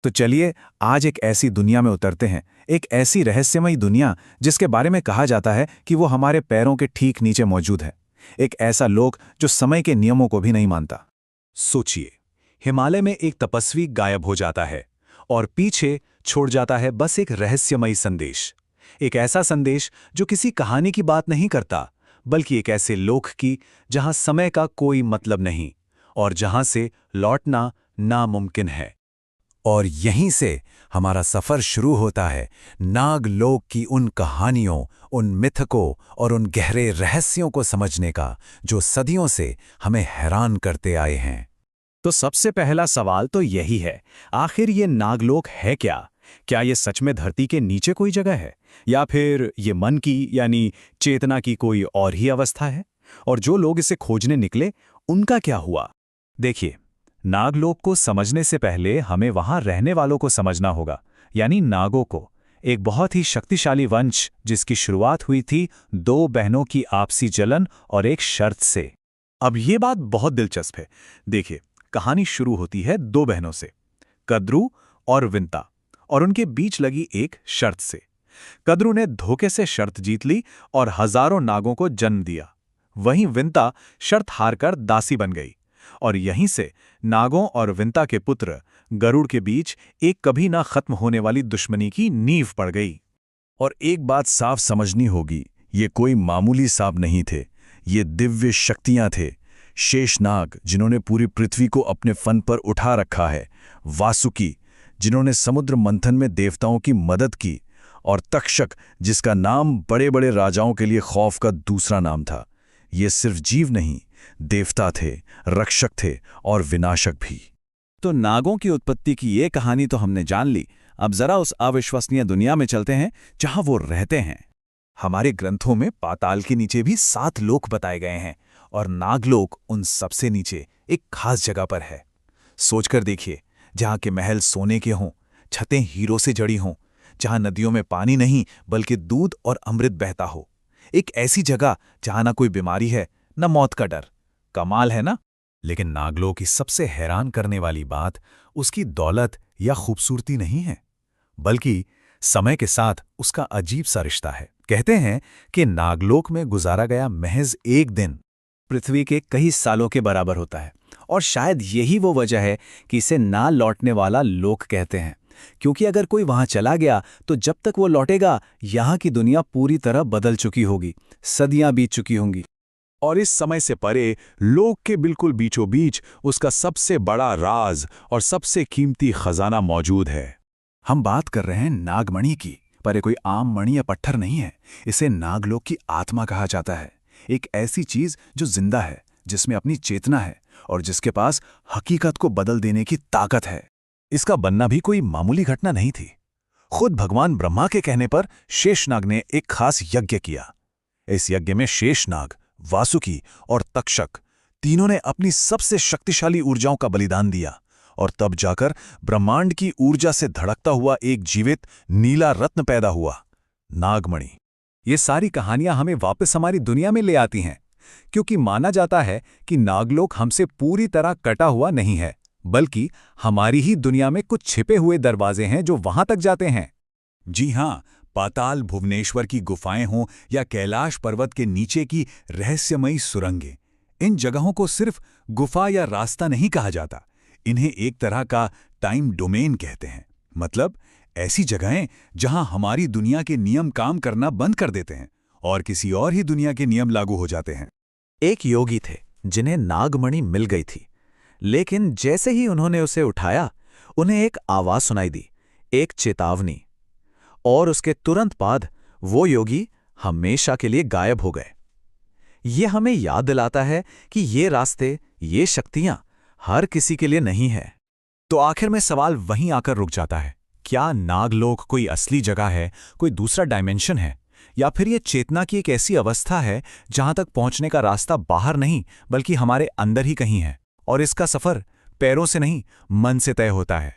तो चलिए आज एक ऐसी दुनिया में उतरते हैं, एक ऐसी रहस्यमयी दुनिया जिसके बारे में कहा जाता है कि वो हमारे पैरों के ठीक नीचे मौजूद है। एक ऐसा लोक जो समय के नियमों को भी नहीं मानता। सोचिए, हिमालय में एक तपस्वी गायब हो जाता है और पीछे छोड़ जाता है बस एक रहस्यमयी संदेश। एक ऐसा संदेश जो किसी कहानी की बात नहीं करता, बल्कि एक ऐसे लोक की जहां समय का कोई मतलब नहीं और जहां से लौटना नामुमकिन है। और यहीं से हमारा सफर शुरू होता है, नागलोक की उन कहानियों, उन मिथकों और उन गहरे रहस्यों को समझने का जो सदियों से हमें हैरान करते आए हैं। तो सबसे पहला सवाल तो यही है, आखिर ये नागलोक है क्या? क्या ये सच में धरती के नीचे कोई जगह है, या फिर ये मन की यानी चेतना की कोई और ही अवस्था है? और जो लोग इसे खोजने निकले, उनका क्या हुआ? देखिए, नागलोक को समझने से पहले हमें वहां रहने वालों को समझना होगा, यानी नागों को। एक बहुत ही शक्तिशाली वंश जिसकी शुरुआत हुई थी दो बहनों की आपसी जलन और एक शर्त से। अब ये बात बहुत दिलचस्प है। देखिए, कहानी शुरू होती है दो बहनों से, कद्रू और विंता, और उनके बीच लगी एक शर्त से। कद्रू ने धोखे से शर्त जीत ली और हजारों नागों को जन्म दिया। वहीं विंता शर्त हारकर दासी बन गई, और यहीं से नागों और विंता के पुत्र गरुड़ के बीच एक कभी ना खत्म होने वाली दुश्मनी की नींव पड़ गई। और एक बात साफ समझनी होगी, ये कोई मामूली सांप नहीं थे, ये दिव्य शक्तियां थे। शेषनाग, जिन्होंने पूरी पृथ्वी को अपने फन पर उठा रखा है, वासुकी, जिन्होंने समुद्र मंथन में देवताओं की मदद की, और तक्षक, जिसका नाम बड़े बड़े राजाओं के लिए खौफ का दूसरा नाम था। ये सिर्फ जीव नहीं, देवता थे, रक्षक थे और विनाशक भी। तो नागों की उत्पत्ति की ये कहानी तो हमने जान ली। अब जरा उस अविश्वसनीय दुनिया में चलते हैं जहां वो रहते हैं। हमारे ग्रंथों में पाताल के नीचे भी 7 लोक बताए गए हैं, और नागलोक उन सबसे नीचे एक खास जगह पर है। सोचकर देखिए, जहां के महल सोने के हों, छतें हीरों से जड़ी हों, जहां नदियों में पानी नहीं बल्कि दूध और अमृत बहता हो। एक ऐसी जगह जहां ना कोई बीमारी है, न मौत का डर। कमाल है ना? लेकिन नागलोक की सबसे हैरान करने वाली बात उसकी दौलत या खूबसूरती नहीं है, बल्कि समय के साथ उसका अजीब सा रिश्ता है। कहते हैं कि नागलोक में गुजारा गया महज एक दिन पृथ्वी के कई सालों के बराबर होता है, और शायद यही वो वजह है कि इसे ना लौटने वाला लोक कहते हैं। क्योंकि अगर कोई वहां चला गया तो जब तक वो लौटेगा, यहाँ की दुनिया पूरी तरह बदल चुकी होगी, सदियां बीत चुकी होंगी। और इस समय से परे लोक के बिल्कुल बीचों बीच उसका सबसे बड़ा राज और सबसे कीमती खजाना मौजूद है। हम बात कर रहे हैं नागमणि की, पर ये कोई आम मणि या पत्थर नहीं है। इसे नागलोक की आत्मा कहा जाता है। एक ऐसी चीज जो जिंदा है, जिसमें अपनी चेतना है और जिसके पास हकीकत को बदल देने की ताकत है। इसका बनना भी कोई मामूली घटना नहीं थी। खुद भगवान ब्रह्मा के कहने पर शेषनाग ने एक खास यज्ञ किया। इस यज्ञ में शेषनाग, वासुकी और तक्षक तीनों ने अपनी सबसे शक्तिशाली ऊर्जाओं का बलिदान दिया, और तब जाकर ब्रह्मांड की ऊर्जा से धड़कता हुआ एक जीवित नीला रत्न पैदा हुआ, नागमणि। ये सारी कहानियां हमें वापस हमारी दुनिया में ले आती हैं, क्योंकि माना जाता है कि नागलोक हमसे पूरी तरह कटा हुआ नहीं है, बल्कि हमारी ही दुनिया में कुछ छिपे हुए दरवाजे हैं जो वहां तक जाते हैं। जी हां, पाताल भुवनेश्वर की गुफाएं हों या कैलाश पर्वत के नीचे की रहस्यमयी सुरंगें, इन जगहों को सिर्फ गुफा या रास्ता नहीं कहा जाता, इन्हें एक तरह का टाइम डोमेन कहते हैं। मतलब ऐसी जगहें जहां हमारी दुनिया के नियम काम करना बंद कर देते हैं और किसी और ही दुनिया के नियम लागू हो जाते हैं। एक योगी थे जिन्हें नागमणि मिल गई थी, लेकिन जैसे ही उन्होंने उसे उठाया, उन्हें एक आवाज सुनाई दी, एक चेतावनी, और उसके तुरंत बाद वो योगी हमेशा के लिए गायब हो गए। ये हमें याद दिलाता है कि ये रास्ते, ये शक्तियां हर किसी के लिए नहीं है। तो आखिर में सवाल वहीं आकर रुक जाता है, क्या नागलोक कोई असली जगह है, कोई दूसरा डायमेंशन है, या फिर ये चेतना की एक ऐसी अवस्था है जहां तक पहुंचने का रास्ता बाहर नहीं बल्कि हमारे अंदर ही कहीं है, और इसका सफर पैरों से नहीं मन से तय होता है।